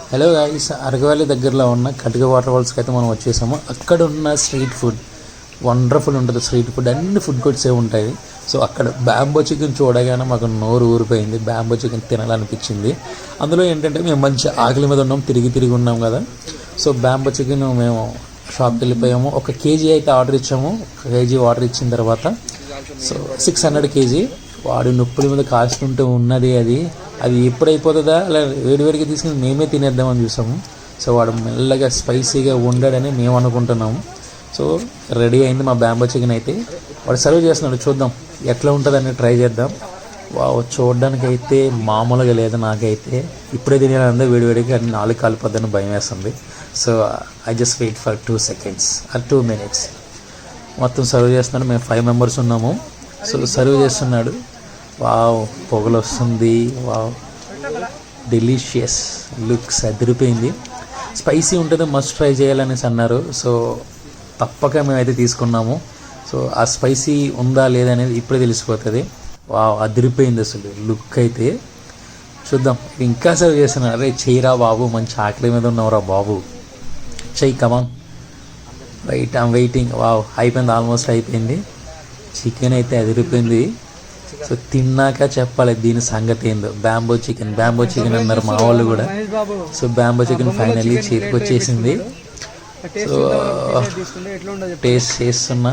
Hello guys, అరగవల్లి దగ్గరలో ఉన్న కటిక వాటర్ ఫాల్స్కి అయితే మనం వచ్చేసాము. అక్కడ ఉన్న స్ట్రీట్ ఫుడ్ వండర్ఫుల్ ఉంటుంది. స్ట్రీట్ ఫుడ్ అన్ని ఫుడ్ కోర్ట్సే ఉంటాయి. సో అక్కడ బ్యాంబో చికెన్ చూడగానే మాకు నోరు ఊరిపోయింది. Bamboo chicken తినాలనిపించింది. అందులో ఏంటంటే మేము మంచి ఆకలి మీద ఉన్నాం, తిరిగి ఉన్నాం కదా. సో బ్యాంబో చికెన్ మేము షాప్కి వెళ్ళిపోయాము. 1 కేజీ అయితే ఆర్డర్ ఇచ్చాము. 1 కేజీ ఆర్డర్ ఇచ్చిన తర్వాత సో 600 కేజీ వాడు నొప్పుల మీద కాస్తుంటే ఉన్నది. అది ఎప్పుడైపోతుందా అలా వేడివేడిగా తీసుకుని మేమే తినేద్దామని చూసాము. సో వాడు మెల్లగా స్పైసీగా వండాడని మేము అనుకుంటున్నాము. సో రెడీ అయింది మా బ్యాంబో చికెన్ అయితే. వాడు సర్వ్ చేస్తున్నాడు, చూద్దాం ఎట్లా ఉంటుందని ట్రై చేద్దాం. చూడడానికి అయితే మామూలుగా లేదు. నాకైతే ఇప్పుడే తినేది వేడివేడిగా 4 కాలిపోద్దని భయం వేస్తుంది. So I just wait for 2 seconds or 2 minutes. మొత్తం సర్వ్ చేస్తున్నాడు. మేము 5 members ఉన్నాము. సో సర్వ్ చేస్తున్నాడు. వావ్, పొగలు వస్తుంది. వావ్, డెలిషియస్, లుక్స్ అదిరిపోయింది. స్పైసీ ఉంటుంది, మస్ట్ ట్రై చేయాలనేసి అన్నారు. సో తప్పక మేమైతే తీసుకున్నాము. సో ఆ స్పైసీ ఉందా లేదా అనేది ఇప్పుడే తెలిసిపోతుంది. వావ్, అదిరిపోయింది అసలు లుక్ అయితే. చూద్దాం, ఇంకా సర్వ్ చేస్తున్నారు. అరే చెయ్యిరా బాబు, మంచి ఆకలి మీద ఉన్నావురా బాబు, చెయ్యి, కమాన్, రైట్, ఐమ్ వెయిటింగ్. వావ్, అయిపోయింది, ఆల్మోస్ట్ అయిపోయింది. చికెన్ అయితే అదిరిపోయింది. సో తిన్నాక చెప్పాలి దీని సంగతి ఏందో. బ్యాంబో చికెన్ అన్నారు మా వాళ్ళు కూడా. సో బ్యాంబో చికెన్ ఫైనల్లీ చేతికి వచ్చేసింది. సో టేస్ట్ చేస్తున్నా.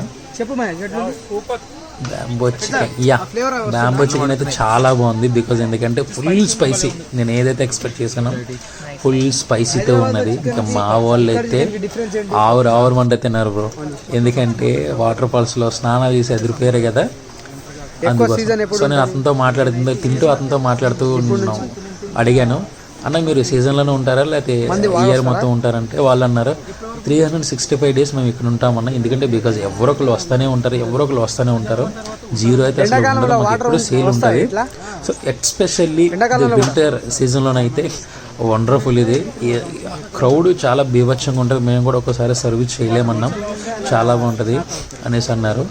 బ్యాంబో చికెన్ అయితే చాలా బాగుంది. బికాజ్ ఎందుకంటే ఫుల్ స్పైసీ. నేను ఏదైతే ఎక్స్పెక్ట్ చేశానో ఫుల్ స్పైసీతో ఉన్నది. ఇంకా మా వాళ్ళు అయితే ఆవురు మంట తిన్నారు బ్రో. ఎందుకంటే వాటర్ ఫాల్స్లో స్నానాలు చేసి ఎదిరిపోయారు కదా. సో నేను అతనితో అతనితో మాట్లాడుతూ అడిగాను, అన్న మీరు సీజన్లోనే ఉంటారా లేకపోతే ఇయర్ మొత్తం ఉంటారంటే వాళ్ళు అన్నారు 365 days మేము ఇక్కడ ఉంటామన్నా. ఎందుకంటే బికాజ్ ఎవరో ఒకరు వస్తూనే ఉంటారు. జీరో అయితే అసలు ఉండదు, మాకు ఎప్పుడు సేల్ ఉంటుంది. సో ఎస్పెషల్లీ వింటర్ సీజన్లోనైతే వండర్ఫుల్. ఇది క్రౌడ్ చాలా బీభత్సంగా ఉంటుంది. మేము కూడా ఒకసారి సర్వీస్ చేయలేమన్నాం, చాలా బాగుంటుంది అనేసి అన్నారు.